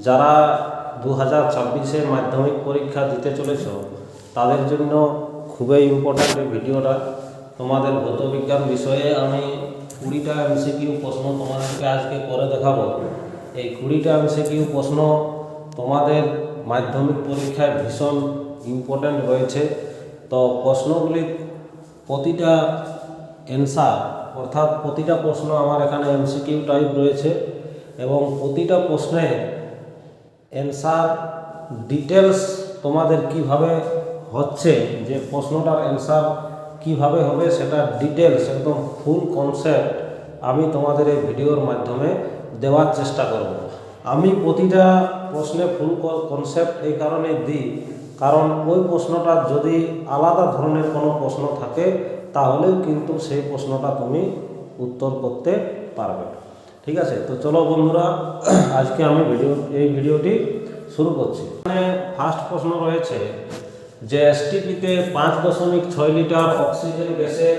যারা 2026-এর মাধ্যমিক পরীক্ষা দিতে চলেছ তাদের জন্য খুবই ইম্পর্ট্যান্ট এই ভিডিওটা। তোমাদের ভৌতবিজ্ঞান বিষয়ে আমি 20টা এমসিকিউ প্রশ্ন তোমাদেরকে আজকে করে দেখাবো। এই 20টা এমসিকিউ প্রশ্ন তোমাদের মাধ্যমিক পরীক্ষায় ভীষণ ইম্পর্ট্যান্ট রয়েছে। তো প্রশ্নগুলি প্রতিটা অ্যান্সার অর্থাৎ প্রতিটা প্রশ্ন আমার এখানে এমসিকিউ টাইপ রয়েছে এবং প্রতিটা প্রশ্নে অ্যান্সার ডিটেলস তোমাদের কিভাবে হচ্ছে, যে প্রশ্নটার অ্যান্সার কিভাবে হবে সেটা ডিটেলস একদম ফুল কনসেপ্ট আমি তোমাদের এই ভিডিওর মাধ্যমে দেওয়ার চেষ্টা করব। আমি প্রতিটা প্রশ্নে ফুল কনসেপ্ট এই কারণে দিই কারণ ওই প্রশ্নটা যদি আলাদা ধরনের কোনো প্রশ্ন থাকে তাহলেও কিন্তু সেই প্রশ্নটা তুমি উত্তর করতে পারবে। ঠিক আছে, তো চলো বন্ধুরা, আজকে আমি এই ভিডিওটি শুরু করছি। এখানে ফার্স্ট প্রশ্ন রয়েছে যে এসটিপিতে 5.6 লিটার অক্সিজেন গ্যাসের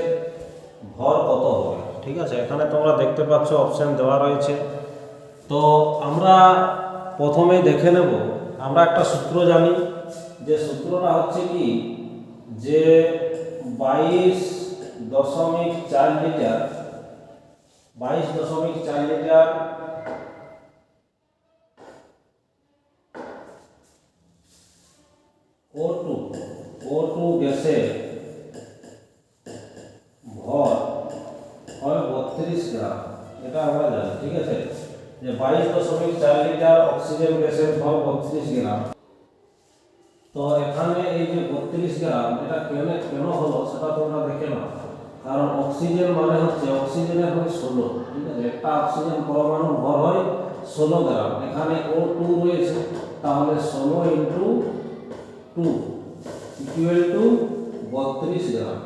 ভর কত হবে। ঠিক আছে, এখানে তোমরা দেখতে পাচ্ছ অপশান দেওয়া রয়েছে। তো আমরা প্রথমেই দেখে নেব, আমরা একটা সূত্র জানি, যে সূত্রটা হচ্ছে কি, যে 22.4 লিটার O2 গ্যাসের ভর হয় 32 গ্রাম। এটা আমরা জানি। ঠিক আছে, যে 22.4 লিটার অক্সিজেন গ্যাসের ভর 32 গ্রাম। তো এখানে এই যে 32 গ্রাম এটা কেন হলো সেটা তোমরা দেখে নাও। কারণ অক্সিজেন মানে হচ্ছে অক্সিজেনের হয় 16। ঠিক আছে, একটা অক্সিজেন পরমাণুর ভর হয় 16 গ্রাম। এখানে O2 রয়েছে, তাহলে 16 × 2 = 32 গ্রাম।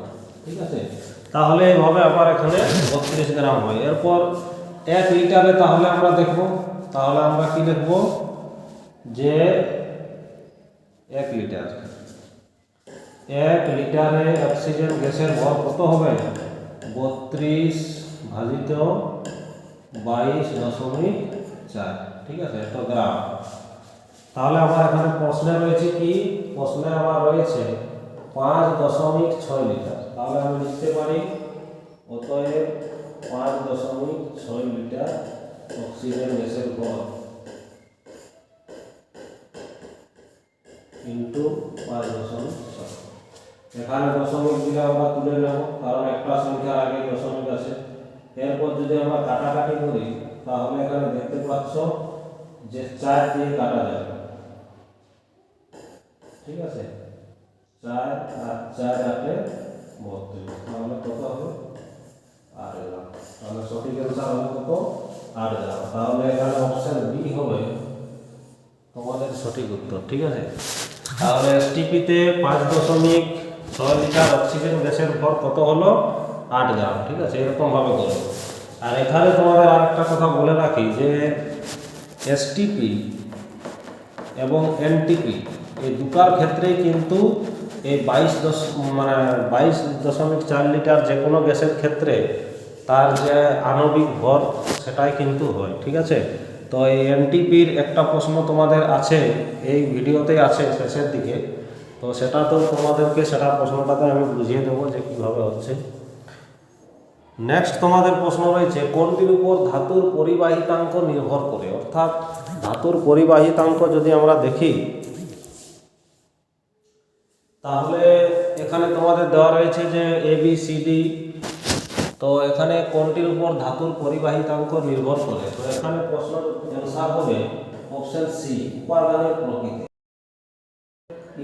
ঠিক আছে, তাহলে এইভাবে আবার এখানে 32 গ্রাম হয়। এরপর 1 লিটারে তাহলে আমরা দেখব, তাহলে আমরা কি দেখব, যে 1 লিটারে অক্সিজেন গ্যাসের ভর কত হবে, 32 ভাজিত 22.4। ঠিক আছে, তো গ্রাম। তাহলে আমার এখানে প্রশ্নে রয়েছে কি, প্রশ্নে আমার রয়েছে 5.6 লিটার। তাহলে আমি লিখতে পারি অতএব 5.6 লিটার অক্সিজেন গ্যাসের ভর ইন্টু 5.6। এখানে দশমিক দিলে আমরা তুলে নেব, কারণ একটা সংখ্যার আগে দশমিক আছে। এরপর যদি আমরা কাটাকাটি করি তাহলে এখানে দেখতে পাচ্ছ যে 4 দিয়ে কাটা যাবে। ঠিক আছে, 4 আর 4 8 32, তাহলে কত হবে 8 গ্রাম। তাহলে সঠিক অ্যান্সার হবে কত, 8 গ্রাম। তাহলে এখানে অপশন বি হবে তোমাদের সঠিক উত্তর। ঠিক আছে, তাহলে এসটিপিতে 5.6 লিটার অক্সিজেন গ্যাসের ভর কত হলো, 8 গ্রাম। ঠিক আছে, এরকম ভাবে করো। আর এখানে তোমাদের আরেকটা কথা বলে রাখি, যে এসটিপি এবং এনটিপি এই দুটার ক্ষেত্রেই কিন্তু এই 22.4 লিটার যে কোনো গ্যাসের ক্ষেত্রে তার যে আণবিক ভর সেটাই কিন্তু হয়। ঠিক আছে, তো এই এনটিপির একটা প্রশ্ন তোমাদের আছে, এই ভিডিওতেই আছে শেষের দিকে। তো সেটা তো তোমাদেরকে সেটা প্রশ্নটাতে আমি বুঝিয়ে দেবো যে কীভাবে হচ্ছে। নেক্সট তোমাদের প্রশ্ন রয়েছে কোনটির উপর ধাতুর পরিবাহিতাঙ্ক নির্ভর করে। অর্থাৎ ধাতুর পরিবাহিতাঙ্ক যদি আমরা দেখি তাহলে এখানে তোমাদের দেওয়া রয়েছে যে ABCD। তো এখানে কোনটির উপর ধাতুর পরিবাহিতাঙ্ক নির্ভর করে। তো এখানে প্রশ্নের অ্যান্সার হবে অপশন সি, উপাদানের প্রকৃতি।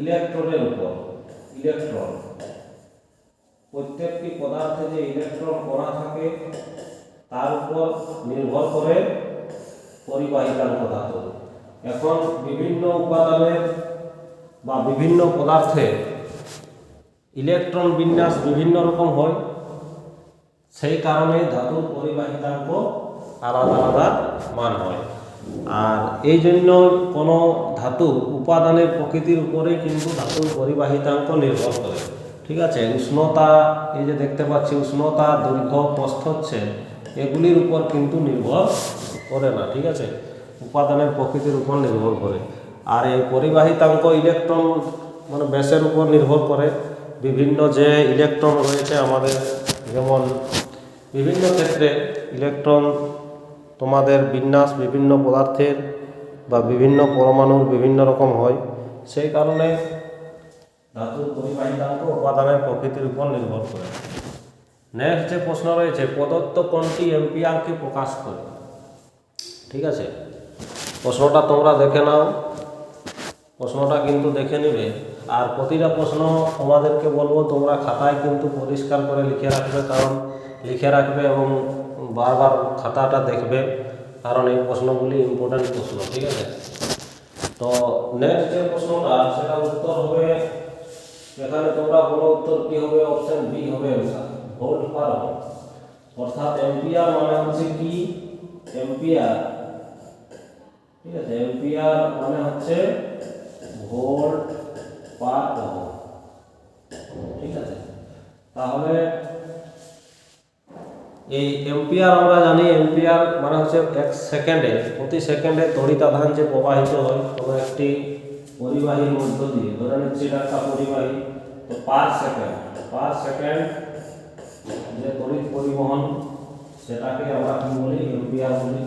ইলেকট্রনের উপর, ইলেকট্রন, প্রত্যেকটি পদার্থে যে ইলেকট্রন কণা থাকে তার উপর নির্ভর করে পরিবাহিতাঙ্ক ধাতু। এখন বিভিন্ন উপাদানের বা বিভিন্ন পদার্থে ইলেকট্রন বিন্যাস বিভিন্ন রকম হয়, সেই কারণে ধাতুর পরিবাহিতাঙ্ক আলাদা আলাদা মান হয়। আর এই জন্য কোনো ধাতু উপাদানের প্রকৃতির উপরেই কিন্তু ধাতুর পরিবাহিতাঙ্ক নির্ভর করে। ঠিক আছে, উষ্ণতা, এই যে দেখতে পাচ্ছি উষ্ণতা, দৈর্ঘ্য, প্রস্থচ্ছেদ, এগুলির উপর কিন্তু নির্ভর করে না। ঠিক আছে, উপাদানের প্রকৃতির উপর নির্ভর করে। আর এই পরিবাহিতাঙ্ক ইলেকট্রন মানে ব্যাসের উপর নির্ভর করে। বিভিন্ন যে ইলেকট্রন রয়েছে আমাদের, যেমন বিভিন্ন ক্ষেত্রে ইলেকট্রন তোমাদের বিন্যাস বিভিন্ন পদার্থের বা বিভিন্ন পরমাণুর বিভিন্ন রকম হয়, সেই কারণে ধাতুর পরিবাহিতাঙ্ক উপাদানের প্রকৃতির উপর নির্ভর করে। নেক্সট যে প্রশ্ন রয়েছে, প্রদত্ত কোনটি এম্পিয়ারকে প্রকাশ করে? ঠিক আছে, প্রশ্নটা তোমরা দেখে নাও, প্রশ্নটা কিন্তু দেখে নিবে। আর প্রতিটা প্রশ্ন তোমাদেরকে বলবো তোমরা খাতায় কিন্তু পরিষ্কার করে লিখে রাখবে, কারণ লিখে রাখবে এবং বারবার খাতাটা দেখবে, কারণ এই প্রশ্নগুলি ইম্পর্ট্যান্ট প্রশ্ন। ঠিক আছে, তো নেক্সট যে প্রশ্নটা সেটা উত্তর হবে, এখানে তোমরা বলো উত্তর কি হবে? অপশন বি হবে ভোল্ট পার আওয়ার। অর্থাৎ এম্পিয়ার মানে হচ্ছে কি? এম্পিয়ার, ঠিক আছে, এম্পিয়ার মানে হচ্ছে ভোল্ট পার আওয়ার। ঠিক আছে, তাহলে এই এম্পিয়ার আমরা জানি, এম্পিয়ার মানে হচ্ছে এক সেকেন্ডে, প্রতি সেকেন্ডে তড়িৎ আধান যে প্রবাহিত হয় কোনো একটি পরিবাহীর মধ্য দিয়ে, ধরে নিচ্ছি এটা একটা পরিবাহী, তো পার সেকেন্ড যে তড়িৎ পরিবহন সেটাকে আমরা কি বলি? এম্পিয়ার বলি।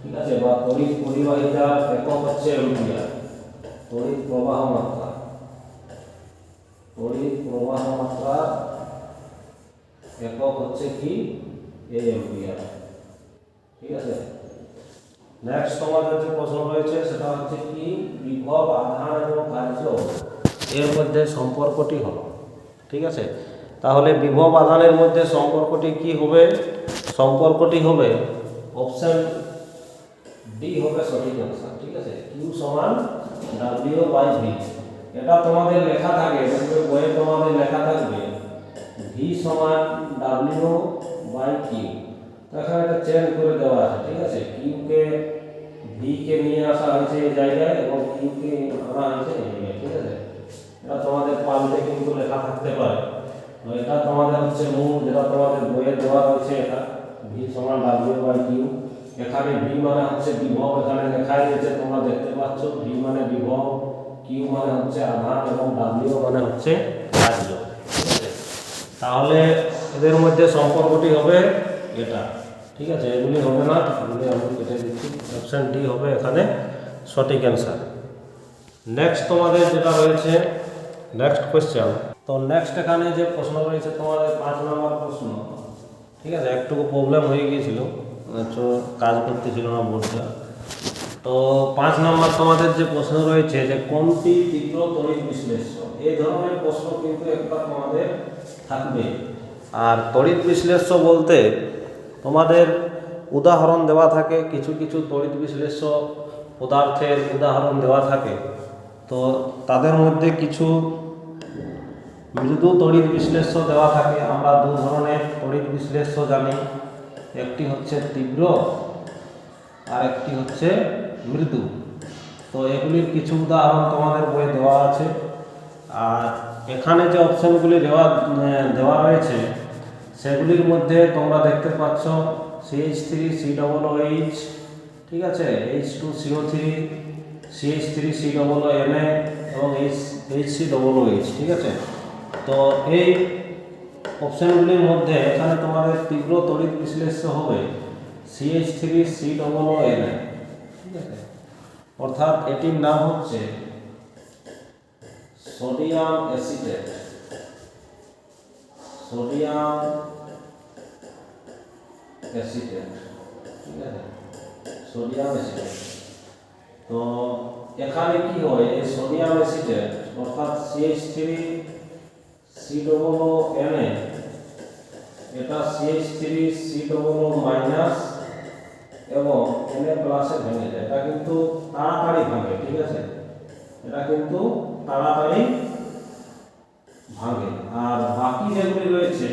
ঠিক আছে, বা তড়িৎ পরিবাহিতার একক হচ্ছে এম্পিয়ার। তড়িৎ প্রবাহ মাত্রা, তড়িৎ প্রবাহ মাত্রার একক হচ্ছে কি? এই এম্পিয়ার। ঠিক আছে, নেক্সট তোমাদের যে প্রশ্ন রয়েছে সেটা হচ্ছে কি? বিভব, আধান এবং কার্য এর মধ্যে সম্পর্কটি হলো। ঠিক আছে, তাহলে বিভব আধানের মধ্যে সম্পর্কটি কি হবে? সম্পর্কটি হবে অপশন ডি হবে সঠিক অ্যান্সার। ঠিক আছে, কিউ সমান ডাব্লিউ বাই ভি। এটা তোমাদের লেখা থাকে, বইয়ে তোমাদের লেখা থাকবে ভি সমান ডাব্লিউ বাই কিউ। তো এখানে এটা চেঞ্জ করে দেওয়া আছে। ঠিক আছে, কিউ কে ভি কে নিয়ে আসা হয়েছে এই জায়গায় এবং কিউ কে আনা হয়েছে এই জায়গায়। ঠিক আছে, এটা তোমাদের পাল্টে কিন্তু লেখা থাকতে পারে। তো এটা তোমাদের হচ্ছে মূল, যেটা তোমাদের বইয়ে দেওয়া রয়েছে, এটা ভি সমান ডাব্লিউ বাই কিউ। এখানে ভি মানে হচ্ছে বিভব, এখানে লেখাই রয়েছে তোমরা দেখতে পাচ্ছ, ভি মানে বিভব, কিউ মানে হচ্ছে আধান এবং ডাব্লিউ মানে হচ্ছে কার্য। ঠিক আছে, তাহলে এদের মধ্যে সম্পর্কটি হবে এটা। ঠিক আছে, এগুলি হবে না, এগুলি আমি কেটে দিচ্ছি। অপশন ডি হবে এখানে সঠিক অ্যান্সার। নেক্সট তোমাদের যেটা রয়েছে নেক্সট কোয়েশ্চেন, তো নেক্সট এখানে যে প্রশ্ন রয়েছে তোমাদের 5 নম্বর প্রশ্ন। ঠিক আছে, একটু প্রবলেম হয়ে গিয়েছিল, তো কাজ করতেছিল না বোর্ডটা। তো 5 নম্বর তোমাদের যে প্রশ্ন রয়েছে যে কোনটি তীব্র তড়িৎ বিশ্লেষ্য, এই ধরনের প্রশ্ন কিন্তু একটা তোমাদের থাকবে। আর তড়িৎ বিশ্লেষ্য বলতে তোমাদের উদাহরণ দেওয়া থাকে, কিছু কিছু তড়িৎ বিশ্লেষ্য পদার্থের উদাহরণ দেওয়া থাকে। তো তাদের মধ্যে কিছু মৃদু তড়িৎ বিশ্লেষ্য দেওয়া থাকে। আমরা দু ধরনের তড়িৎ বিশ্লেষ্য জানি, একটি হচ্ছে তীব্র আর একটি হচ্ছে মৃদু। তো এগুলির কিছু উদাহরণ তোমাদের বইয়ে দেওয়া আছে। আর এখানে যে অপশনগুলি দেওয়া রয়েছে সেগুলির মধ্যে তোমরা দেখতে পাচ্ছ CH3 COOH, ঠিক আছে, H2CO3 CH3 COONA এবং HCOOH। ঠিক আছে, তো এই অপশনগুলির মধ্যে এখানে তোমাদের তীব্র তড়িৎ বিশ্লেষ্য হবে CH3 COONA। ঠিক আছে, অর্থাৎ এটির নাম হচ্ছে সোডিয়াম অ্যাসিটেট। সোডিয়াম অ্যাসিটেট, ঠিক আছে, সোডিয়াম অ্যাসিটেট। তো এখানে কি হয়, এই সোডিয়াম অ্যাসিটেট অর্থাৎ CH3 COONA, এটা CH3 COO- এবং Na প্লাসে ভেঙে যায়। এটা কিন্তু তাড়াতাড়ি ভাঙে। ঠিক আছে, এটা কিন্তু তাড়াতাড়ি ভাঙে। আর বাকি যেগুলি রয়েছে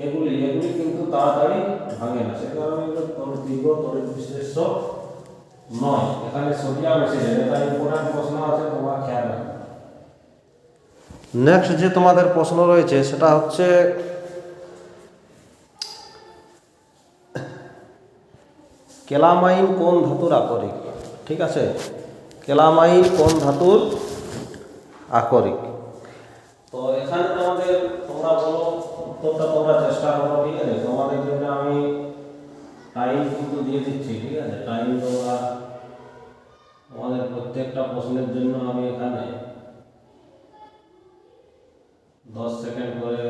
এগুলি কিন্তু তাড়াতাড়ি ভাঙে না, সে কারণে এগুলো তীব্র তড়িৎ বিশ্লেষ্য নয়। এখানে সোডিয়াম অ্যাসিটেট, এটা ইম্পর্টেন্ট প্রশ্ন আছে, তোমরা খেয়াল রাখবে। নেক্সট যে তোমাদের প্রশ্ন রয়েছে সেটা হচ্ছে ক্যালামাইন কোন ধাতুর আকরিক? ঠিক আছে। কেলামাইন কোন ধাতুর আকরিক? তো এখানে তোমাদের তোমরা বলো, উত্তরটা তোমরা চেষ্টা করো, ঠিক আছে। তোমাদের জন্য আমি টাইম কিন্তু দিয়ে দিচ্ছি, ঠিক আছে। টাইম তোমরা তোমাদের প্রত্যেকটা প্রশ্নের জন্য আমি এখানে 10 সেকেন্ড করে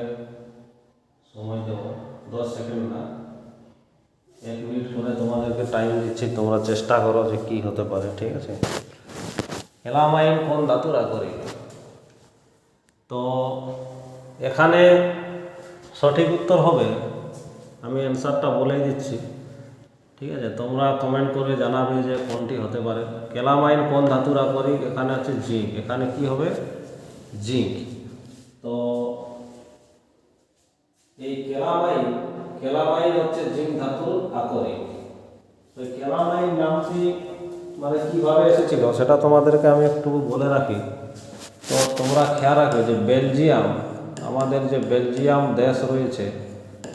সময় দেব। 10 সেকেন্ড না, 1 মিনিট করে তোমাদেরকে টাইম দিচ্ছি, তোমরা চেষ্টা করো যে কি হতে পারে, ঠিক আছে। কেলামাইন কোন ধাতুর আকরিক? তো এখানে সঠিক উত্তর হবে, আমি অ্যান্সারটা বলে দিচ্ছি, ঠিক আছে। তোমরা কমেন্ট করে জানাবে যে কোনটি হতে পারে। কেলামাইন কোন ধাতুর আকরিক? এখানে আছে জিঙ্ক। এখানে কি হবে? জিঙ্ক। তো এই কেলামাইন হচ্ছে জিঙ্ক ধাতুর আকরিক। তো কেলামাইন নামটি মানে কিভাবে এসেছিল সেটা তোমাদেরকে আমি একটু বলে রাখি। তো তোমরা খেয়াল রাখবে যে বেলজিয়াম, আমাদের যে বেলজিয়াম দেশ রয়েছে,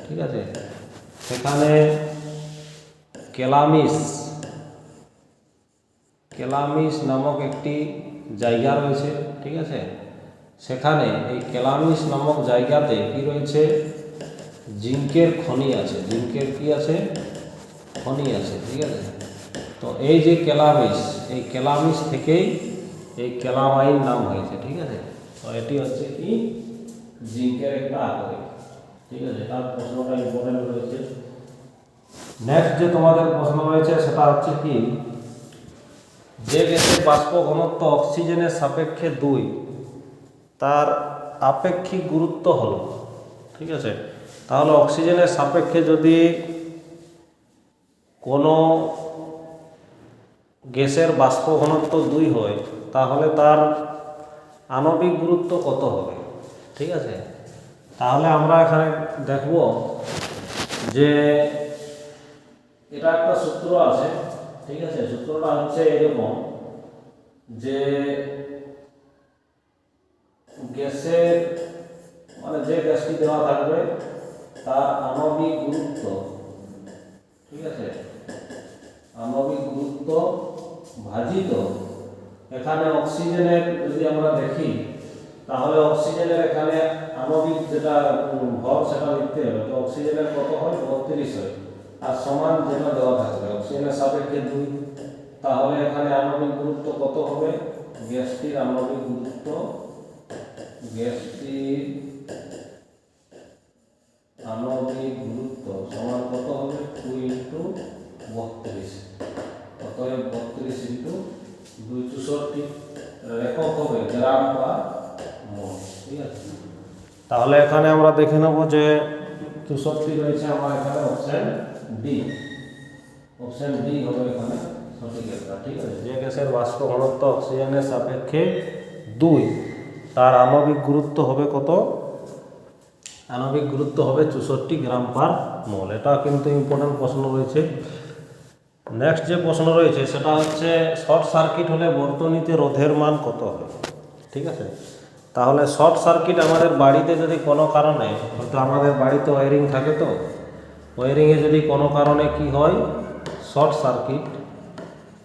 ঠিক আছে, সেখানে কেলামিস নামক একটি জায়গা রয়েছে, ঠিক আছে। সেখানে এই কেলামিস নামক জায়গাতে কি রয়েছে? জিঙ্কের খনি আছে। জিঙ্কের কি আছে? খনি আছে, ঠিক আছে। তো এই যে কেলামিস থেকেই এই কেলামাইন নাম হয়েছে, ঠিক আছে। তো এটি হচ্ছে কি জিঙ্কের একটা আকরিক, ঠিক আছে। তার প্রশ্নটা ইম্পর্টেন্ট রয়েছে। নেক্সট যে তোমাদের প্রশ্ন রয়েছে সেটা হচ্ছে কি, যে গ্যাসের বাষ্প ঘনত্ব অক্সিজেনের সাপেক্ষে 2, তার আপেক্ষিক গুরুত্ব হলো, ঠিক আছে। তাহলে অক্সিজেনের সাপেক্ষে যদি কোনো গ্যাসের বাষ্প ঘনত্ব 2 হয়, তাহলে তার আণবিক গুরুত্ব কত হবে, ঠিক আছে। তাহলে আমরা এখানে দেখব যে এটা একটা সূত্র আছে, ঠিক আছে। সূত্রটা হচ্ছে এরকম যে গ্যাসের মানে যে গ্যাসটি দেওয়া থাকবে তার আণবিক গুরুত্ব, ঠিক আছে, আণবিক গুরুত্ব ভাজিত এখানে অক্সিজেনের যদি আমরা দেখি, তাহলে অক্সিজেনের এখানে আণবিক যেটা ভর সেটা লিখতে হবে। তো অক্সিজেনের কত হয়? 32 হয়। আর সমান যেটা দেওয়া থাকবে অক্সিজেনের সাপেক্ষে 2, তাহলে এখানে আণবিক গুরুত্ব কত হবে? গ্যাসটির আণবিক গুরুত্ব সমান কত হবে? 2 × 32। অতএব 32 × 2 64 একক হবে গ্রাম বা মোল, ঠিক আছে। তাহলে এখানে আমরা দেখে নেব যে 64 রয়েছে আমার এখানে অপশন ডি হবে এখানে সঠিক একটা, ঠিক আছে। যে গ্যাসের বাষ্প ঘনত্ব অক্সিজেনের সাপেক্ষে 2, তার আণবিক গুরুত্ব হবে কত? আণবিক গুরুত্ব হবে 64 গ্রাম পার মোল। এটা কিন্তু ইম্পর্টেন্ট প্রশ্ন রয়েছে। নেক্সট যে প্রশ্ন রয়েছে সেটা হচ্ছে শর্ট সার্কিট হলে বর্তনীতে রোধের মান কত হবে, ঠিক আছে। তাহলে শর্ট সার্কিট আমাদের বাড়িতে যদি কোনো কারণে, হয়তো আমাদের বাড়িতে ওয়ারিং থাকে, তো ওয়ারিংয়ে যদি কোনো কারণে কি হয় শর্ট সার্কিট,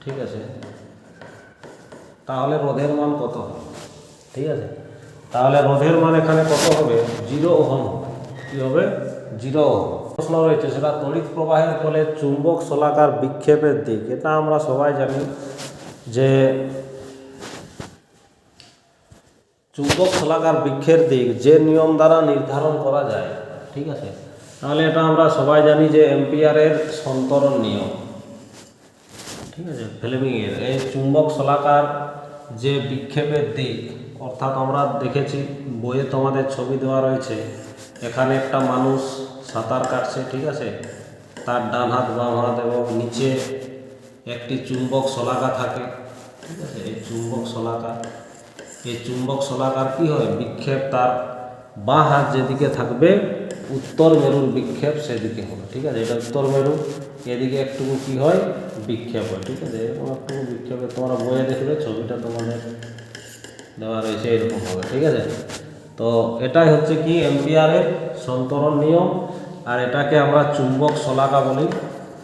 ঠিক আছে, তাহলে রোধের মান কত হবে, ঠিক আছে। তাহলে রোধের মান এখানে কত হবে? 0 ওহম হবে। কী হবে? 0 ওহম। প্রশ্ন রয়েছে সেটা তড়িৎ প্রবাহের ফলে চুম্বক শলাকার বিক্ষেপের দিক। এটা আমরা সবাই জানি যে চুম্বক শলাকার বৃক্ষের দিক যে নিয়ম দ্বারা নির্ধারণ করা যায়, ঠিক আছে। তাহলে এটা আমরা সবাই জানি যে অ্যাম্পিয়ারের সন্তরণ নিয়ম, ঠিক আছে, ফ্লেমিংয়ের। এই চুম্বক শলাকার যে বিক্ষেপের দিক, অর্থাৎ আমরা দেখেছি বইয়ে তোমাদের ছবি দেওয়া রয়েছে, এখানে একটা মানুষ সাঁতার কাটছে, ঠিক আছে, তার ডান হাত বাম হাত এবং নিচে একটি চুম্বক শলাকা থাকে, ঠিক আছে। এই চুম্বক শলাকার কি হয়? বিক্ষেপ তার বাঁ হাত যেদিকে থাকবে উত্তর মেরুর বিক্ষেপ সেদিকে হবে, ঠিক আছে। এটা উত্তর মেরু, এদিকে একটু কি হয়? বিক্ষেপ হয়, ঠিক আছে। এরকম একটু বিক্ষেপে তোমরা বইয়ে দেখবে, ছবিটা তোমাদের দেওয়া রয়েছে এরকম হবে, ঠিক আছে। তো এটাই হচ্ছে কি অ্যাম্পিয়ারের সন্তরণ নিয়ম, আর এটাকে আমরা চুম্বক শলাকা বলি,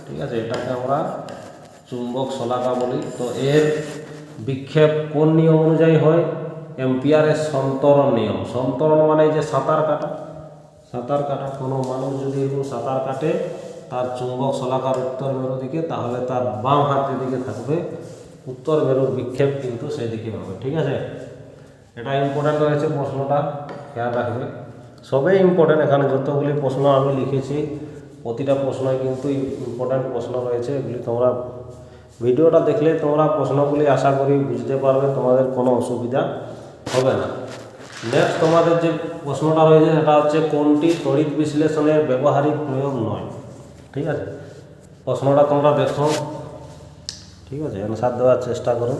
ঠিক আছে। এটাকে আমরা চুম্বক শলাকা বলি। তো এর বিক্ষেপ কোন নিয়ম অনুযায়ী হয়? এম্পিয়ারের সন্তরণ নিয়ম। সন্তরণ মানে যে সাঁতার কাটা, সাঁতার কাটা। কোনো মানুষ যদি এরকম সাঁতার কাটে তার চুম্বক শলাকার উত্তর মেরু দিকে, তাহলে তার বাম হাত যেদিকে থাকবে উত্তর মেরুর বিক্ষেপ কিন্তু সেদিকে হবে। ঠিক আছে, এটা ইম্পর্ট্যান্ট রয়েছে, প্রশ্নটা খেয়াল রাখবে। সবই ইম্পর্ট্যান্ট, এখানে যতগুলি প্রশ্ন আমি লিখেছি প্রতিটা প্রশ্নই কিন্তু ইম্পর্ট্যান্ট প্রশ্ন রয়েছে। এগুলি তোমরা ভিডিওটা দেখলে তোমরা প্রশ্নগুলি আশা করি বুঝতে পারবে, তোমাদের কোনো অসুবিধা হবে না। নেক্সট তোমাদের যে প্রশ্নটা রয়েছে সেটা হচ্ছে কোনটি তড়িৎ বিশ্লেষণের ব্যবহারিক প্রয়োগ নয়। ঠিক আছে, প্রশ্নটা তোমরা দেখো, ঠিক আছে, অ্যান্সার দেওয়ার চেষ্টা করো।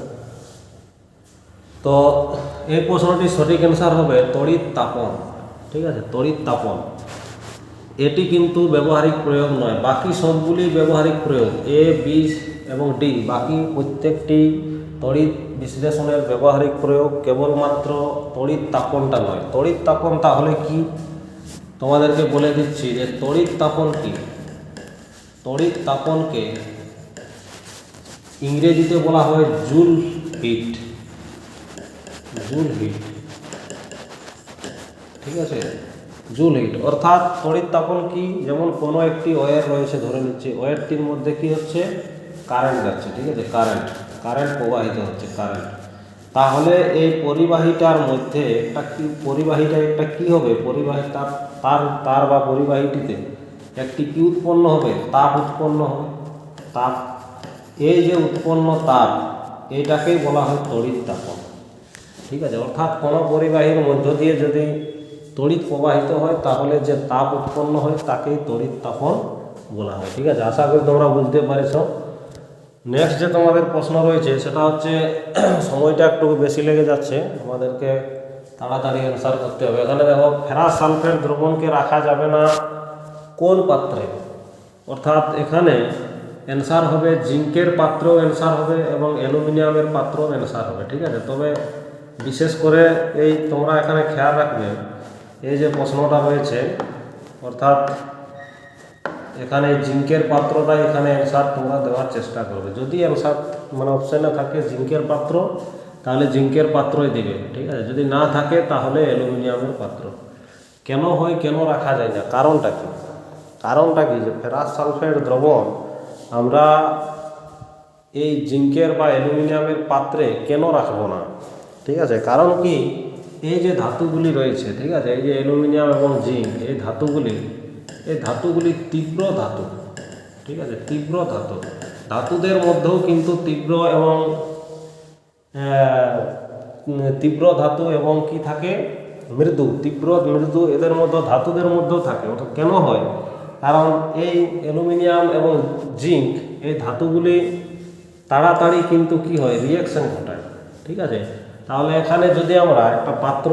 তো এই প্রশ্নটির সঠিক অ্যান্সার হবে তড়িৎ তাপন। ঠিক আছে, তড়িৎ তাপন এটি কিন্তু ব্যবহারিক প্রয়োগ নয়। বাকি সবগুলি ব্যবহারিক প্রয়োগ, এ, বি এবং ডি, বাকি প্রত্যেকটি তড়িৎ বিশ্লেষণের ব্যবহারিক প্রয়োগ, কেবলমাত্র তড়িৎ তাপনটা নয়। তড়িৎ তাপন তাহলে কি তোমাদেরকে বলে দিচ্ছি যে তড়িৎ তাপন কি। তড়িৎ তাপনকে ইংরেজিতে বলা হয় জুল হিট। জুল হিট, ঠিক আছে, জুল হিট। অর্থাৎ তড়িৎ তাপন কি, যেমন কোনো একটি ওয়্যার রয়েছে, ধরে নিচ্ছি ওয়্যারটির মধ্যে কি হচ্ছে, কারেন্ট যাচ্ছে। ঠিক আছে, কারেন্ট প্রবাহিত হচ্ছে, কারেন্ট। তাহলে এই পরিবাহীটার মধ্যে একটা কি, পরিবাহীটা একটা কি হবে, পরিবাহী তার বা পরিবাহীটিতে একটি কি উৎপন্ন হবে, তাপ উৎপন্ন হবে, তাপ। এই যে উৎপন্ন তাপ, এটাকেই বলা হয় তড়িৎ তাপন। ঠিক আছে, অর্থাৎ কোনো পরিবাহীর মধ্য দিয়ে যদি তড়িৎ প্রবাহিত হয় তাহলে যে তাপ উৎপন্ন হয় তাকেই তড়িৎ তাপন বলা হয়। ঠিক আছে, আশা করি তোমরা বুঝতে পারছ। নেক্সট যে তোমাদের প্রশ্ন রয়েছে সেটা হচ্ছে, সময়টা একটু বেশি লেগে যাচ্ছে, আমাদেরকে তাড়াতাড়ি অ্যান্সার করতে হবে। এখানে দেখো, ফেরাস সালফেট দ্রবণকে রাখা যাবে না কোন পাত্রে? অর্থাৎ এখানে অ্যান্সার হবে জিঙ্কের পাত্রেও অ্যান্সার হবে এবং অ্যালুমিনিয়ামের পাত্রেও অ্যান্সার হবে। ঠিক আছে, তবে বিশেষ করে এই তোমরা এখানে খেয়াল রাখবে, এই যে প্রশ্নটা রয়েছে, অর্থাৎ এখানে জিঙ্কের পাত্রটাই এখানে অ্যান্সার তোমরা দেওয়ার চেষ্টা করবে। যদি অ্যান্সার মানে অপশানে থাকে জিঙ্কের পাত্র, তাহলে জিঙ্কের পাত্রই দিবে। ঠিক আছে, যদি না থাকে তাহলে অ্যালুমিনিয়ামের পাত্র। কেন হয়, কেন রাখা যায় না, কারণটা কি? কারণটা কি যে ফেরাস সালফেট দ্রবণ আমরা এই জিঙ্কের বা অ্যালুমিনিয়ামের পাত্রে কেন রাখবো না? ঠিক আছে, কারণ কি, এই যে ধাতুগুলি রয়েছে, ঠিক আছে, এই যে অ্যালুমিনিয়াম এবং জিঙ্ক, এই ধাতুগুলি তীব্র ধাতু। ঠিক আছে, তীব্র ধাতু। ধাতুদের মধ্যেও কিন্তু তীব্র ধাতু এবং কি থাকে, মৃদু, তীব্র মৃদু, এদের মধ্যে ধাতুদের মধ্যেও থাকে। ওটা কেন হয়? কারণ এই অ্যালুমিনিয়াম এবং জিঙ্ক, এই ধাতুগুলি তাড়াতাড়ি কিন্তু কি হয়, রিয়াকশন ঘটায়। ঠিক আছে, তাহলে এখানে যদি আমরা একটা পাত্র,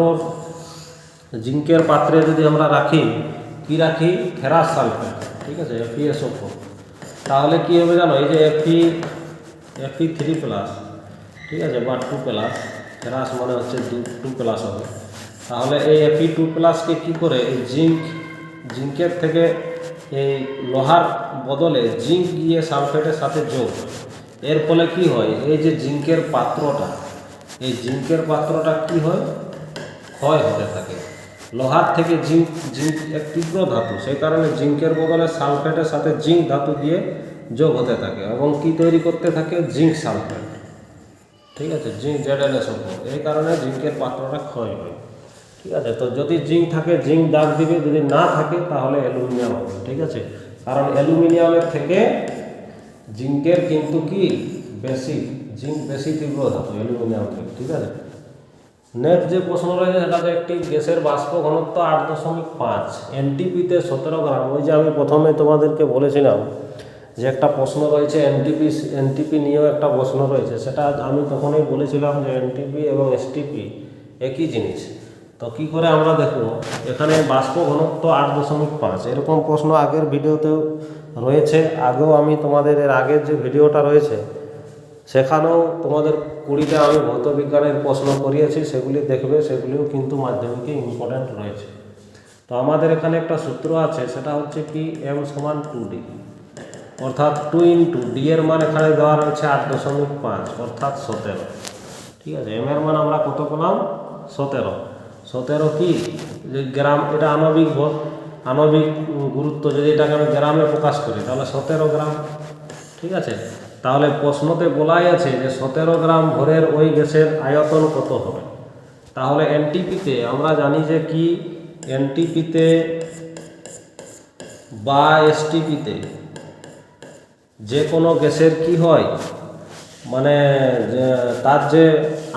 জিঙ্কের পাত্রে যদি আমরা রাখি, কি রাখি, ফেরাস সালফেট, ঠিক আছে, FeSO4, তাহলে কি হবে জানো, এই যে Fe3+, ঠিক আছে, বা 2+, ফেরাস মানে হচ্ছে 2+ হবে। তাহলে এই Fe2+কে কি করে, এই জিঙ্কের থেকে এই লোহার বদলে জিঙ্ক গিয়ে সালফেটের সাথে যোগ হয়। এর ফলে কি হয়, এই যে জিঙ্কের পাত্রটা, এই জিঙ্কের পাত্রটা কি হয়, ক্ষয় হতে থাকে। লোহার থেকে জিঙ্ক এক তীব্র ধাতু, সেই কারণে জিঙ্কের বদলে সালফেটের সাথে জিঙ্ক ধাতু দিয়ে যোগ হতে থাকে এবং কি তৈরি করতে থাকে, জিঙ্ক সালফেট। ঠিক আছে, জিঙ্ক ZnSO4, এই কারণে জিঙ্কের পাত্রটা ক্ষয় হয়। ঠিক আছে, তো যদি জিঙ্ক থাকে জিঙ্ক দাগ দিবে, যদি না থাকে তাহলে অ্যালুমিনিয়াম হবে। ঠিক আছে, কারণ অ্যালুমিনিয়ামের থেকে জিঙ্কের কিন্তু কি বেশি, জিঙ্ক বেশি তীব্র ধাতু অ্যালুমিনিয়াম থেকে। ঠিক আছে, নেক্সট যে প্রশ্ন রয়েছে সেটা হচ্ছে, একটি গ্যাসের বাষ্প ঘনত্ব 8.5, এনটিপিতে 17 গ্রাম। ওই যে আমি প্রথমে তোমাদেরকে বলেছিলাম যে একটা প্রশ্ন রয়েছে এনটিপি নিয়েও একটা প্রশ্ন রয়েছে, সেটা আমি তখনই বলেছিলাম যে এনটিপি এবং এসটিপি একই জিনিস। তো কী করে আমরা দেখব, এখানে বাষ্প ঘনত্ব 8.5, এরকম প্রশ্ন আগের ভিডিওতেও রয়েছে। আগেও আমি তোমাদের এর আগের যে ভিডিওটা রয়েছে সেখানেও তোমাদের 20টা আমি ভৌতবিজ্ঞানের প্রশ্ন করিয়েছি, সেগুলি দেখবে, সেগুলিও কিন্তু মাধ্যমিকে ইম্পর্ট্যান্ট রয়েছে। তো আমাদের এখানে একটা সূত্র আছে, সেটা হচ্ছে কি, M = 2D। অর্থাৎ 2 ইন্টু ডি এর মান এখানে দেওয়া রয়েছে 8.5 অর্থাৎ 17। ঠিক আছে, এম এর মান আমরা কত পেলাম? 17। 17 কি যে গ্রাম, এটা আণবিক ভর, আণবিক গুরুত্ব, যদি এটাকে আমি গ্রামে প্রকাশ করি তাহলে 17 গ্রাম। ঠিক আছে, তাহলে প্রশ্নতে বলাই আছে যে 17 গ্রাম ভরের ওই গ্যাসের আয়তন কত হবে। তাহলে এনটিপিতে আমরা জানি যে কি, এনটিপিতে বা এসটিপিতে যে কোনো গ্যাসের কি হয়, মানে তার যে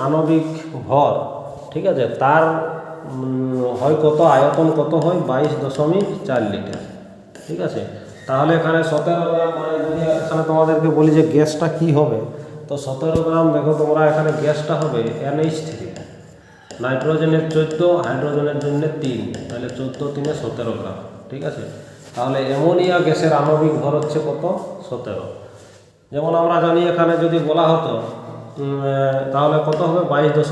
আণবিক ভর, ঠিক আছে, তার হয় কত, আয়তন কত হয় 22.4 লিটার। ঠিক আছে, তাহলে এখানে 17 গ্রাম, মানে যদি এখানে তোমাদেরকে বলি যে গ্যাসটা কি হবে, তো 17 গ্রাম দেখো তোমরা এখানে গ্যাসটা হবে NH3, নাইট্রোজেনের 14, হাইড্রোজেনের জন্য 3, তাহলে 14 3 17 গ্রাম। ঠিক আছে, তাহলে অ্যামোনিয়া গ্যাসের আণবিক ভর হচ্ছে কত? 17। যেমন আমরা জানি এখানে যদি বলা হতো তাহলে কত হবে 22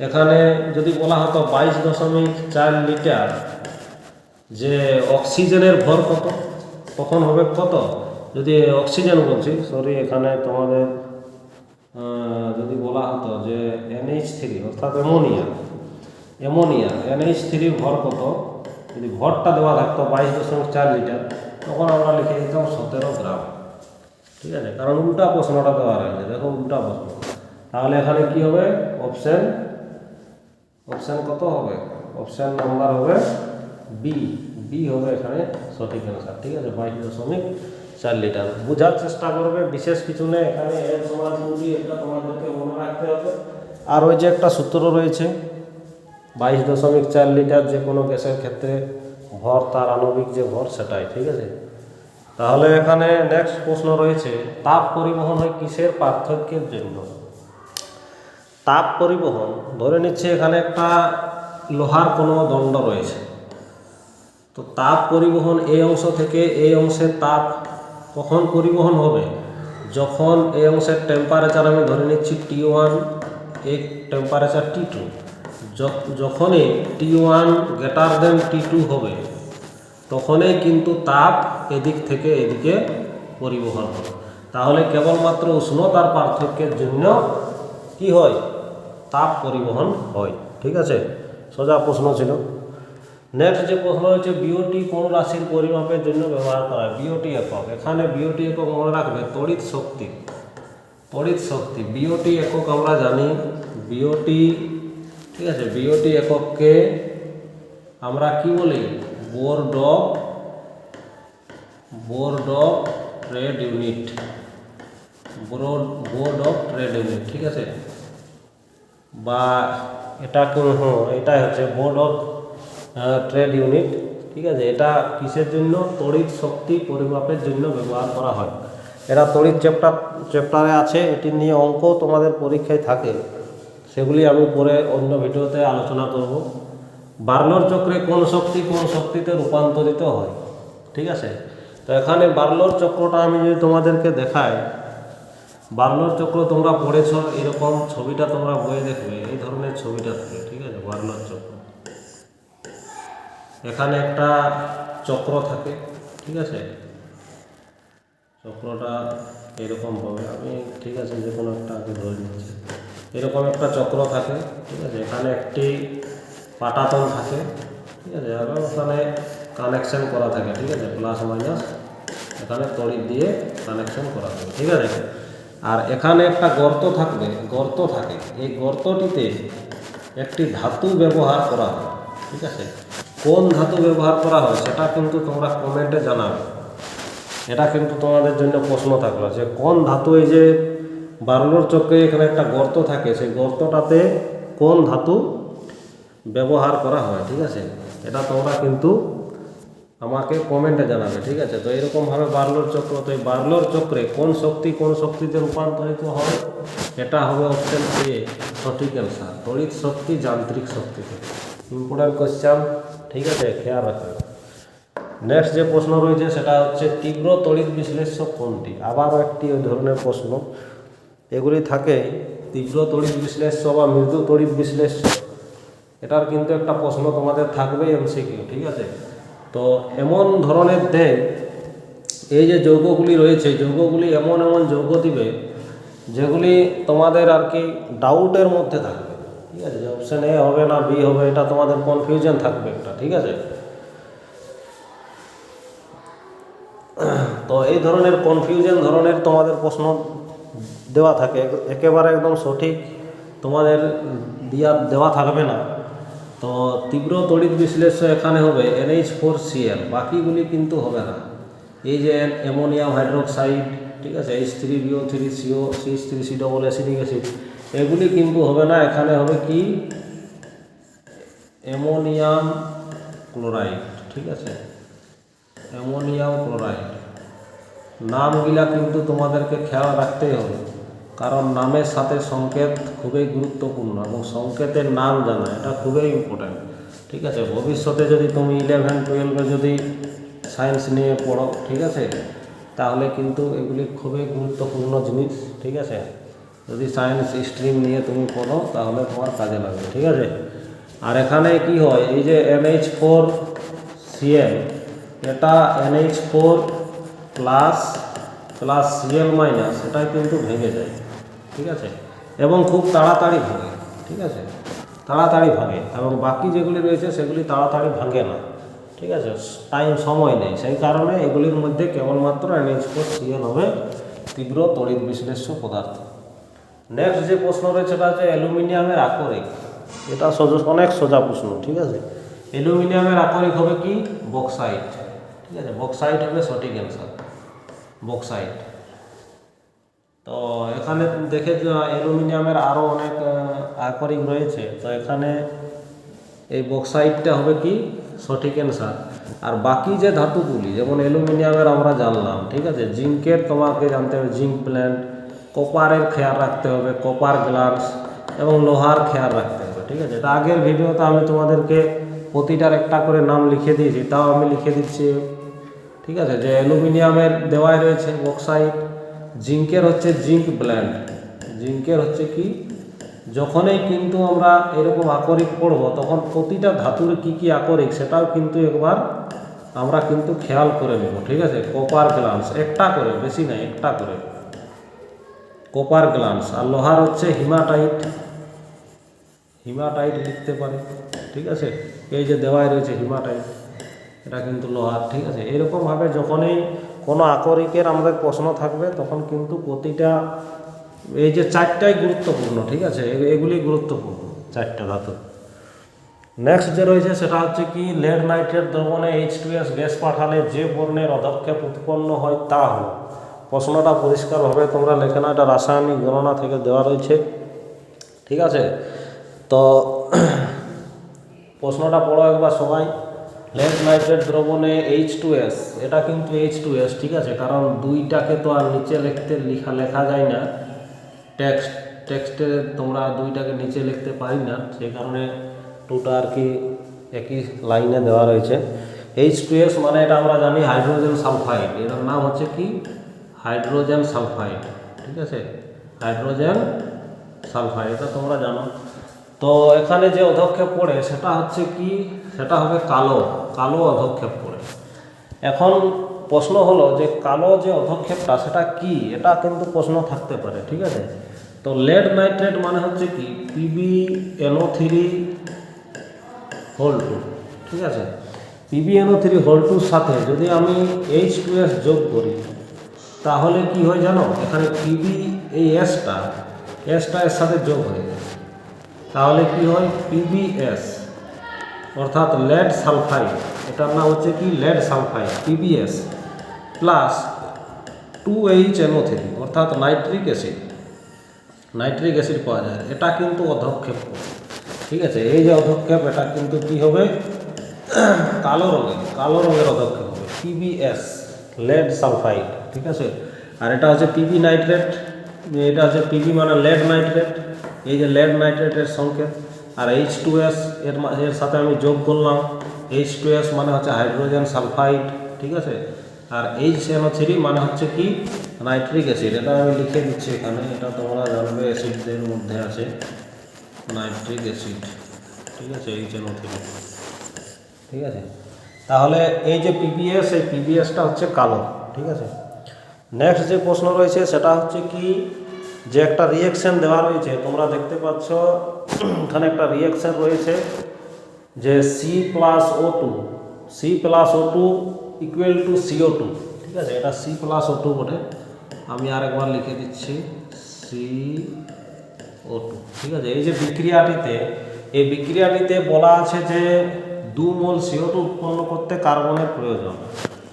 এখানে যদি বলা হতো 22.4 লিটার, যে অক্সিজেনের ভর কত, তখন হবে কত? যদি অক্সিজেন বলছি, সরি, এখানে তোমাদের যদি বলা হতো যে NH3 অর্থাৎ অ্যামোনিয়া NH3 ভর কত, যদি ভরটা দেওয়া থাকতো 22.4 লিটার, তখন আমরা লিখে দিতাম 17 গ্রাম। ঠিক আছে, কারণ উল্টা প্রশ্নটা দেওয়া রয়েছে, দেখো উল্টা প্রশ্ন। তাহলে এখানে কি হবে? অপশন কত হবে? অপশন নাম্বার হবে বি হবে এখানে সঠিক অ্যান্সার। ঠিক আছে, 22.4 লিটার। বোঝার চেষ্টা করবে, বিশেষ কিছু নেই এখানে, এর সমান পুঁজি, এটা তোমাদেরকে মনে রাখতে হবে। আর ওই যে একটা সূত্র রয়েছে 22.4 লিটার যে কোনো গ্যাসের ক্ষেত্রে ভর, তার আণবিক যে ভর সেটাই। ঠিক আছে, তাহলে এখানে নেক্সট প্রশ্ন রয়েছে, তাপ পরিবহন হয় কিসের পার্থক্যের জন্য? তাপ পরিবহন, ধরে নিচ্ছে এখানে একটা লোহার কোনো দণ্ড রয়েছে, তো তাপ পরিবহন এই অংশ থেকে এই অংশের তাপ কখন পরিবহন হবে? যখন এই অংশের টেম্পারেচার আমি ধরে নিচ্ছি T1, এই টেম্পারেচার T2, যখনই T1 গ্রেটার দেন T2 হবে, তখনই কিন্তু তাপ এদিক থেকে এদিকে পরিবহন হবে। তাহলে কেবলমাত্র উষ্ণতার পার্থক্যের জন্য কি হয়? তাপ পরিবহন হয়। ঠিক আছে, সোজা প্রশ্ন ছিল। নেক্সট যে প্রশ্ন হচ্ছে, বিওটি কোন রাশির পরিমাপের জন্য ব্যবহার করা হয়? বিওটি একক, এখানে বিওটি একক মনে রাখবে তড়িৎ শক্তি। বিওটি একক আমরা জানি, বিওটি, ঠিক আছে, বিওটি একককে আমরা কি বলি? বোর্ড অফ ট্রেড ইউনিট, ঠিক আছে, বা এটাকে এটাই হচ্ছে বোর্ড অফ ট্রেড ইউনিট। ঠিক আছে, এটা কিসের জন্য? তড়িৎ শক্তি পরিমাপের জন্য ব্যবহার করা হয়। এটা তড়িৎ চ্যাপ্টারে আছে, এটি নিয়ে অঙ্ক তোমাদের পরীক্ষায় থাকে, সেগুলি আমি পরে অন্য ভিডিওতে আলোচনা করব। বার্লোর চক্রে কোন শক্তি কোন শক্তিতে রূপান্তরিত হয়? ঠিক আছে, তো এখানে বার্লোর চক্রটা আমি যদি তোমাদেরকে দেখাই, বার্লোর চক্র তোমরা পড়েছ, এরকম ছবিটা তোমরা বইয়ে দেখবে, এই ধরনের ছবিটা থাকে। ঠিক আছে, বার্লোর চক্র, এখানে একটা চক্র থাকে। ঠিক আছে, চক্রটা এরকম হবে, আমি ঠিক আছে যে কোনো একটা আগে ধরে নিচ্ছি, এরকম একটা চক্র থাকে। ঠিক আছে, এখানে একটি পাটাতন থাকে। ঠিক আছে, আর ওখানে কানেকশন করা থাকে। ঠিক আছে, প্লাস মাইনাস এখানে তড়িৎ দিয়ে কানেকশন করা থাকে। ঠিক আছে, আর এখানে একটা গর্ত থাকে, এই গর্তটিতে একটি ধাতু ব্যবহার করা হয়। ঠিক আছে, কোন ধাতু ব্যবহার করা হয় সেটা কিন্তু তোমরা কমেন্টে জানাবে। এটা কিন্তু তোমাদের জন্য প্রশ্ন থাকলো যে কোন ধাতু, এই যে বার্লোর চক্রে এখানে একটা গর্ত থাকে, সেই গর্তটাতে কোন ধাতু ব্যবহার করা হয়। ঠিক আছে, এটা তোমরা কিন্তু আমাকে কমেন্টে জানাবে। ঠিক আছে, তো এরকমভাবে বার্লোর চক্র, তো এই বার্লোর চক্রে কোন শক্তি কোন শক্তিতে রূপান্তরিত হয়? এটা হবে অপশন এ সঠিক অ্যান্সার, তড়িৎ শক্তি যান্ত্রিক শক্তিতে। Important question. ঠিক আছে, খেয়াল রাখবে। নেক্সট যে প্রশ্ন রয়েছে সেটা হচ্ছে, তীব্র তড়িৎ বিশ্লেষ্য কোনটি? আবারও একটি ওই ধরনের প্রশ্ন, এগুলি থাকে তীব্র তড়িৎ বিশ্লেষ্য বা মৃদু তড়িৎ বিশ্লেষ্য। এটার কিন্তু একটা প্রশ্ন তোমাদের থাকবে এমসিকিউ। ঠিক আছে, তো এমন ধরনের দেয় এই যে যৌগগুলি রয়েছে, যৌগগুলি এমন এমন যৌগ দিবে যেগুলি তোমাদের আর কি ডাউটের মধ্যে থাকবে, ঠিক আছে। যে অপশান এ হবে না বি হবে, এটা তোমাদের কনফিউশন থাকবে একটা, ঠিক আছে। তো এই ধরনের কনফিউশন ধরনের তোমাদের প্রশ্ন দেওয়া থাকে, একেবারে একদম সঠিক তোমাদের দেওয়া থাকবে না। তো তীব্র তড়িৎ বিশ্লেষ্য এখানে হবে NH4Cl, বাকিগুলি কিন্তু হবে না। এই যে অ্যামোনিয়াম হাইড্রোক্সাইড, ঠিক আছে, H3BO3CO CH3C double acidic acid, এগুলি কিন্তু হবে না। এখানে হবে কি অ্যামোনিয়াম ক্লোরাইড, ঠিক আছে, অ্যামোনিয়াম ক্লোরাইড। নামগুলা কিন্তু তোমাদেরকে খেয়াল রাখতেই হবে, কারণ নামের সাথে সংকেত খুবই গুরুত্বপূর্ণ এবং সংকেতের নাম জানা এটা খুবই ইম্পর্ট্যান্ট, ঠিক আছে। ভবিষ্যতে যদি তুমি 11-12 যদি সায়েন্স নিয়ে পড়ো, ঠিক আছে, তাহলে কিন্তু এগুলি খুবই গুরুত্বপূর্ণ জিনিস, ঠিক আছে। যদি সায়েন্স স্ট্রিম নিয়ে তুমি পড়ো তাহলে তোমার কাজে লাগবে, ঠিক আছে। আর এখানে কি হয়, এই যে NH4Cl, এটা NH4 প্লাস Cl মাইনাস, এটাই কিন্তু ভেঙে যায়, ঠিক আছে, এবং খুব তাড়াতাড়ি ভাঙে, ঠিক আছে, তাড়াতাড়ি ভাঙে। এবং বাকি যেগুলি রয়েছে সেগুলি তাড়াতাড়ি ভাঙে না, ঠিক আছে, সময় নেই। সেই কারণে এগুলির মধ্যে কেবলমাত্র NH4Cl হবে তীব্র তড়িৎ বিশ্লেষ্য পদার্থ। নেক্সট যে প্রশ্ন রয়েছে সেটা হচ্ছে অ্যালুমিনিয়ামের আকরিক। এটা অনেক সোজা প্রশ্ন, ঠিক আছে। অ্যালুমিনিয়ামের আকরিক হবে কি বক্সাইট, ঠিক আছে, বক্সাইট হবে সঠিক অ্যান্সার, বক্সাইট। তো এখানে দেখে অ্যালুমিনিয়ামের আরও অনেক আকরিক রয়েছে, তো এখানে এই বক্সাইটটা হবে কি সঠিক অ্যান্সার। আর বাকি যে ধাতুগুলি, যেমন অ্যালুমিনিয়ামের আমরা জানলাম, ঠিক আছে, জিঙ্কের তোমাকে জানতে হবে জিঙ্ক প্ল্যান্ট, কপারের খেয়াল রাখতে হবে কপার গ্লাস, এবং লোহার খেয়াল রাখতে হবে, ঠিক আছে। এটা আগের ভিডিওতে আমি তোমাদেরকে প্রতিটার একটা করে নাম লিখে দিয়েছি, তাও আমি লিখে দিচ্ছি, ঠিক আছে। যে অ্যালুমিনিয়ামের দেওয়াই রয়েছে বক্সাইট, জিঙ্কের হচ্ছে জিঙ্ক ব্ল্যান্ড, জিঙ্কের হচ্ছে কি, যখনই কিন্তু আমরা এরকম আকরিক পড়ব তখন প্রতিটা ধাতুর কি কি আকরিক সেটাও কিন্তু একবার আমরা কিন্তু খেয়াল করে নেব, ঠিক আছে। কপার গ্লান্স একটা করে, বেশি নাই, একটা করে কপার গ্লান্স। আর লোহার হচ্ছে হিমাটাইট, হিমাটাইট লিখতে পারে, ঠিক আছে, এই যে দেওয়াই রয়েছে হিমাটাইট, এটা কিন্তু লোহার, ঠিক আছে। এরকমভাবে যখনই কোনো আকরিকের আমাদের প্রশ্ন থাকবে তখন কিন্তু প্রতিটা এই যে চারটাই গুরুত্বপূর্ণ, ঠিক আছে, এগুলি গুরুত্বপূর্ণ চারটা ধাতু। নেক্সট যে রয়েছে সেটা হচ্ছে কি লেড নাইট্রেট দ্রবণে H2S গ্যাস পাঠালে যে বর্ণের অধক্ষেপ উৎপন্ন হয় তা হল। প্রশ্নটা পরিষ্কারভাবে তোমরা লেখে না, এটা রাসায়নিক গণনা থেকে দেওয়া রয়েছে, ঠিক আছে। তো প্রশ্নটা পড়ো একবার সবাই। লেড নাইট্রেট দ্রবণে H2S, এটা কিন্তু H2S, ঠিক আছে, কারণ দুইটাকে তো আর নিচে লেখা যায় না, টেক্সটে তোমরা দুইটাকে নিচে লিখতে পারি না, সেই কারণে দুটো আর কি একই লাইনে দেওয়া রয়েছে। H2S মানে এটা আমরা জানি হাইড্রোজেন সালফাইড, এটার নাম হচ্ছে কি হাইড্রোজেন সালফাইড, ঠিক আছে, হাইড্রোজেন সালফাইড, এটা তোমরা জানো। তো এখানে যে অধক্ষেপ পড়ে সেটা হচ্ছে কি, সেটা হবে কালো, কালো অধক্ষেপ পড়ে। এখন প্রশ্ন হলো যে কালো যে অধক্ষেপটা সেটা কি, এটা কিন্তু প্রশ্ন থাকতে পারে, ঠিক আছে। তো লেড নাইট্রেট মানে হচ্ছে কি PbNO3(2), ঠিক আছে, PbNO3(2)র সাথে যদি আমি H2S যোগ করি তাহলে কি হয় জানো, এখানে Pb এই এসটা এর সাথে যোগ হয়ে যায়, তাহলে কি হয় PbS, অর্থাৎ লেড সালফাইড, এটার নাম হচ্ছে কি lead sulphide PbS plus 2HNO3 অর্থাৎ নাইট্রিক অ্যাসিড পাওয়া যায়। এটা কিন্তু অধক্ষেপ, ঠিক আছে। এই যে অধক্ষেপ এটা কিন্তু কি হবে কালো রঙের অধক্ষেপ হবে PbS লেড সালফাইড, ঠিক আছে। আর এটা হচ্ছে Pb নাইট্রেট, এটা হচ্ছে Pb মানে লেড নাইট্রেট, এই যে লেড নাইট্রেটের সংকেত। আর H2S এর সাথে আমি যোগ করলাম, H2S মানে হচ্ছে হাইড্রোজেন সালফাইড, ঠিক আছে। আর HNO3 মানে হচ্ছে কি নাইট্রিক অ্যাসিড, এটা আমি লিখে দিচ্ছি এখানে, এটা তোমরা জানবে অ্যাসিডদের মধ্যে আছে নাইট্রিক অ্যাসিড, ঠিক আছে, HNO3, ঠিক আছে। তাহলে এই যে PbS, এই PbSটা হচ্ছে কালো, ঠিক আছে। নেক্সট যে প্রশ্ন রয়েছে সেটা হচ্ছে কি, যে একটা রিঅ্যাকশন দেওয়া রয়েছে, তোমরা দেখতে পাচ্ছ এখানে একটা রিঅ্যাকশন রয়েছে যে C+O2 ইকুয়াল টু CO2, ঠিক আছে। এটা C+O2 বটে, আমি আরেকবার লিখে দিচ্ছি CO2, ঠিক আছে। এই যে বিক্রিয়াটিতে বলা আছে যে 2 মোল CO2 উৎপন্ন করতে কার্বনের প্রয়োজন,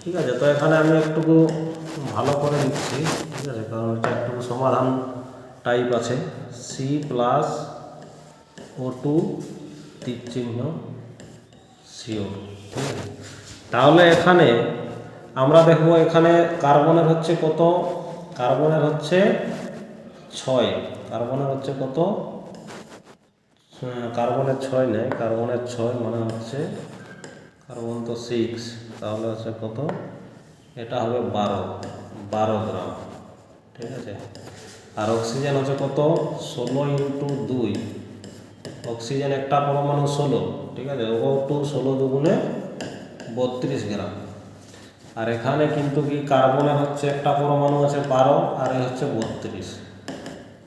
ঠিক আছে। তো এখানে আমি একটু ভালো করে লিখছি, ঠিক আছে, কারণ এটা একটু সমাধান টাইপ আছে। C+O2 তীর চিহ্ন CO2, ঠিক আছে। তাহলে এখানে আমরা দেখব এখানে কার্বনের হচ্ছে কত, কার্বনের হচ্ছে 6, কার্বনের হচ্ছে কত, কার্বনের 6 নেই, কার্বনের 6 মানে হচ্ছে কার্বন তো 6, তাহলে হচ্ছে কত, এটা হবে 12 গ্রাম, ঠিক আছে। আর অক্সিজেন হচ্ছে কত, 16 × 2, অক্সিজেন একটা পরমাণু 16, ঠিক আছে, O2 16 দুগুণে 32 গ্রাম। আর এখানে কিন্তু কি কার্বনের হচ্ছে একটা পরমাণু আছে 12 আর এ হচ্ছে 32,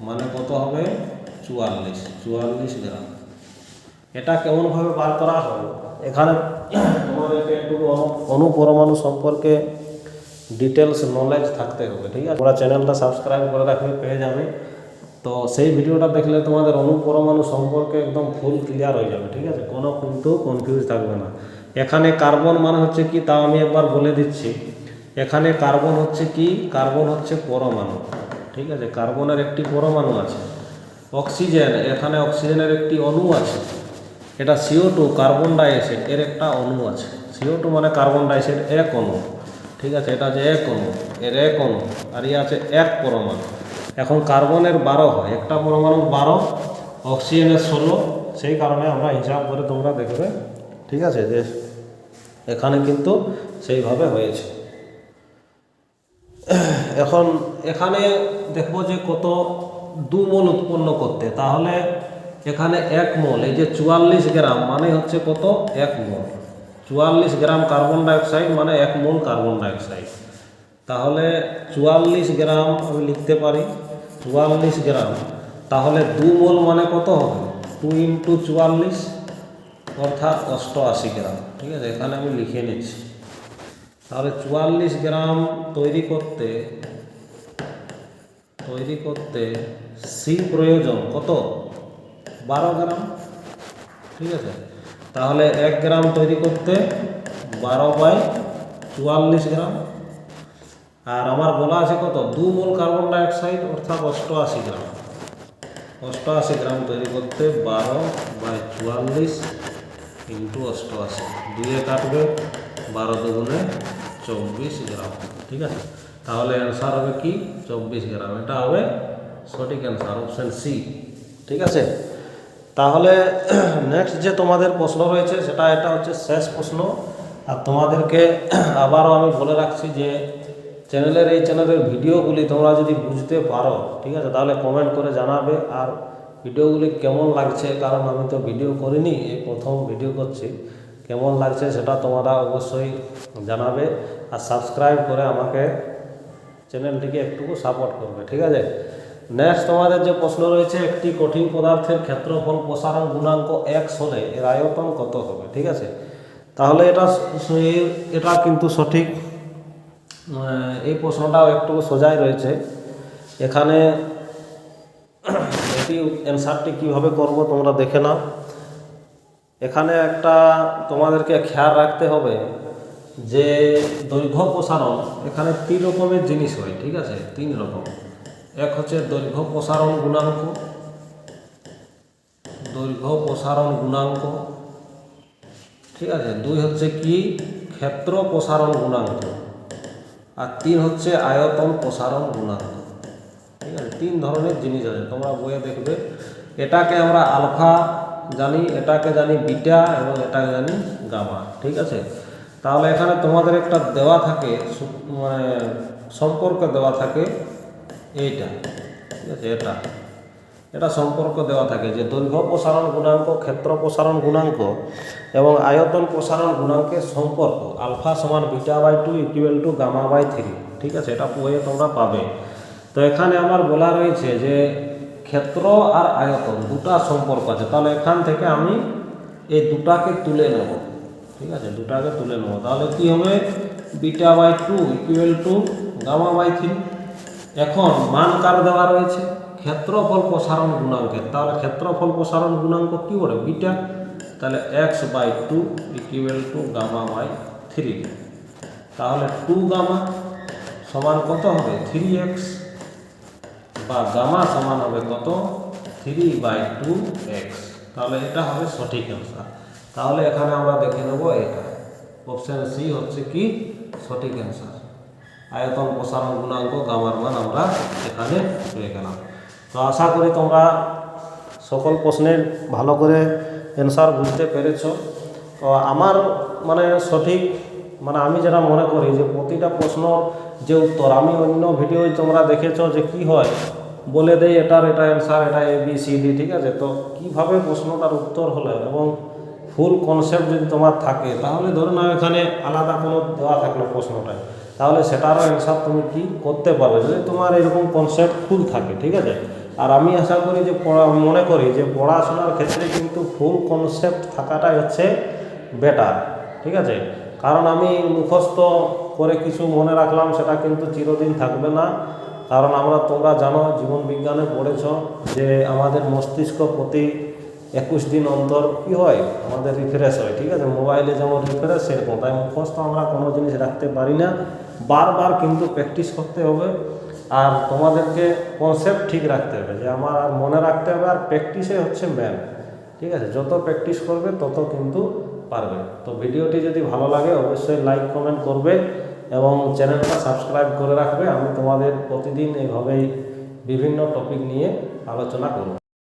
মানে কত হবে 44 গ্রাম। এটা কেমনভাবে বার করা হবে, এখানে তোমাদেরকে একটু অনুপরমাণু সম্পর্কে ডিটেলস নলেজ থাকতে হবে, ঠিক আছে। তোমরা চ্যানেলটা সাবস্ক্রাইব করে রাখবে, পেয়ে যাবে। তো সেই ভিডিওটা দেখলে তোমাদের অনুপরমাণু সম্পর্কে একদম ফুল ক্লিয়ার হয়ে যাবে, ঠিক আছে, কোনো কিন্তু কনফিউজ থাকবে না। এখানে কার্বন মানে হচ্ছে কি, তাও আমি একবার বলে দিচ্ছি। এখানে কার্বন হচ্ছে কি, কার্বন হচ্ছে পরমাণু, ঠিক আছে, কার্বনের একটি পরমাণু আছে। অক্সিজেন, এখানে অক্সিজেনের একটি অণু আছে। এটা CO2 কার্বন ডাইঅক্সাইড, এর একটা অণু আছে। CO2 মানে কার্বন ডাইঅক্সাইড এক অণু, ঠিক আছে, এটা যে এক অণু, এর এক অণু, আর ইয়ে আছে এক পরমাণু। এখন কার্বনের 12 হয়, একটা পরমাণুর 12, অক্সিজেনের 16, সেই কারণে আমরা হিসাব করে তোমরা দেখবে, ঠিক আছে, যে এখানে কিন্তু সেইভাবে হয়েছে। এখন এখানে দেখবো যে কত 2 মোল উৎপন্ন করতে, তাহলে এখানে 1 মোল, এই যে 44 গ্রাম মানে হচ্ছে কত, 1 মোল, 44 গ্রাম কার্বন ডাইঅক্সাইড মানে 1 মোল কার্বন ডাইঅক্সাইড। তাহলে 44 গ্রাম আমি লিখতে পারি, 44 গ্রাম, তাহলে 2 মোল মানে কত হবে, 2 × 44 অর্থাৎ 88 গ্রাম, ঠিক আছে। এখানে আমি লিখে নিচ্ছি। তাহলে 44 গ্রাম তৈরি করতে সি প্রয়োজন কত, 12 গ্রাম, ঠিক আছে। তাহলে 1 গ্রাম তৈরি করতে 12/44 গ্রাম। আর আমার বলা আছে কত, 2 মোল কার্বন ডাইঅক্সাইড অর্থাৎ 88 গ্রাম, 88 গ্রাম তৈরি করতে 12/44 × 88, 2 কাটবে, 12 দুগুণে 24 গ্রাম, ঠিক আছে। তাহলে অ্যান্সার হবে কি 24 গ্রাম, এটা হবে সঠিক অ্যান্সার, অপশান সি, ঠিক আছে। তাহলে নেক্সট যে তোমাদের প্রশ্ন রয়েছে সেটা, এটা হচ্ছে শেষ প্রশ্ন। আর তোমাদেরকে আবারও আমি বলে রাখছি যে এই চ্যানেলের ভিডিওগুলি তোমরা যদি বুঝতে পারো, ঠিক আছে, তাহলে কমেন্ট করে জানাবে। আর ভিডিওগুলি কেমন লাগছে, কারণ আমি তো ভিডিও করিনি, এই প্রথম ভিডিও করছি, কেমন লাগছে সেটা তোমরা অবশ্যই জানাবে। আর সাবস্ক্রাইব করে আমাকে চ্যানেলটিকে একটু সাপোর্ট করবে, ঠিক আছে। নেক্সট তোমাদের যে প্রশ্ন রয়েছে, একটি কঠিন পদার্থের ক্ষেত্রফল প্রসারণ গুণাঙ্ক x হলে এর আয়তন কত হবে, ঠিক আছে। তাহলে এটা কিন্তু সঠিক, এই প্রশ্নটাও একটু সোজাই রয়েছে। এখানে এটি অ্যান্সারটি কীভাবে করব তোমরা দেখে নাও। এখানে একটা তোমাদেরকে খেয়াল রাখতে হবে যে দৈর্ঘ্য প্রসারণ, এখানে 3 রকমের জিনিস হয়, ঠিক আছে, 3 রকম। এক হচ্ছে দৈর্ঘ্য প্রসারণ গুণাঙ্ক, ঠিক আছে। 2 হচ্ছে কি ক্ষেত্র প্রসারণ গুণাঙ্ক, আর 3 হচ্ছে আয়তন প্রসারণ গুণাঙ্ক, ঠিক আছে। 3 ধরনের জিনিস আছে, তোমরা বইয়ে দেখবে। এটাকে আমরা আলফা জানি, এটাকে জানি বিটা, এবং এটাকে জানি গামা, ঠিক আছে। তাহলে এখানে তোমাদের একটা দেওয়া থাকে, মানে সম্পর্ক দেওয়া থাকে এইটা, ঠিক আছে, এটা সম্পর্ক দেওয়া থাকে যে দৈর্ঘ্য প্রসারণ গুণাঙ্ক, ক্ষেত্র প্রসারণ গুণাঙ্ক এবং আয়তন প্রসারণ গুণাঙ্কের সম্পর্ক আলফা সমান β/2 ইকুয়াল টু γ/3। ঠিক আছে, এটা বইয়ে তোমরা পাবে। তো এখানে আমার বলা রয়েছে যে ক্ষেত্র আর আয়তন দুটা সম্পর্ক আছে, তাহলে এখান থেকে আমি এই দুটাকে তুলে নেব। ঠিক আছে, দুটাকে তুলে নেব, তাহলে কি হবে β/2 ইকুয়াল টু γ/3। এখন মান কার দেওয়া রয়েছে? ক্ষেত্রফল প্রসারণ গুণাঙ্কের। তাহলে ক্ষেত্রফল প্রসারণ গুণাঙ্ক কি বলে? বিটা। তাহলে x/2 ইকুয়াল টু γ/3। তাহলে 2 গামা সমান কত হবে? 3x, বা গামা সমান হবে কত? 3/2x। তাহলে এটা হবে সঠিক অ্যান্সার। তাহলে এখানে আমরা দেখে নেব এটা অপশন সি হচ্ছে কি সঠিক অ্যান্সার। আয়তন প্রসারণ গুণাঙ্ক গামার মান আমরা এখানে পেয়ে গেলাম। তো আশা করি তোমরা সকল প্রশ্নের ভালো করে অ্যান্সার বুঝতে পেরেছ। তো আমার সঠিক আমি যেটা মনে করি যে প্রতিটা প্রশ্ন যে উত্তর আমি অন্য ভিডিওয় তোমরা দেখেছো যে কি হয় বলে দেয় এটা অ্যান্সার, এটা ABCD। ঠিক আছে, তো কিভাবে প্রশ্নটার উত্তর হলো এবং ফুল কনসেপ্ট যদি তোমার থাকে, তাহলে ধরে নাও এখানে আলাদা কোনো দেওয়া থাকলো প্রশ্নটায়, তাহলে সেটারও অ্যান্সার তুমি কি করতে পারবে যদি তোমার এরকম কনসেপ্ট ফুল থাকে। ঠিক আছে, আর আমি আশা করি যে মনে করি যে পড়াশোনার ক্ষেত্রে কিন্তু ফুল কনসেপ্ট থাকাটাই হচ্ছে বেটার। ঠিক আছে, কারণ আমি মুখস্থ করে কিছু মনে রাখলাম সেটা কিন্তু চিরদিন থাকবে না। কারণ তোমরা জানো জীবন বিজ্ঞানে পড়েছ যে আমাদের মস্তিষ্ক প্রতি 21 দিন অন্তর কী হয়, আমাদের রিফ্রেশ হয়। ঠিক আছে, মোবাইলে যেমন রিফ্রেশ সেরকম, তাই মুখস্থ আমরা কোনো জিনিস রাখতে পারি না, বারবার কিন্তু প্র্যাকটিস করতে হবে। আর তোমাদেরকে কনসেপ্ট ঠিক রাখতে হবে, যে আমার আর মনে রাখতে হবে, আর প্র্যাকটিসে হচ্ছে ম্যান। ঠিক আছে, যত প্র্যাকটিস করবে তত কিন্তু পারবে। তো ভিডিওটি যদি ভালো লাগে অবশ্যই লাইক কমেন্ট করবে এবং চ্যানেলটা সাবস্ক্রাইব করে রাখবে। আমি তোমাদের প্রতিদিন এইভাবেই বিভিন্ন টপিক নিয়ে আলোচনা করব।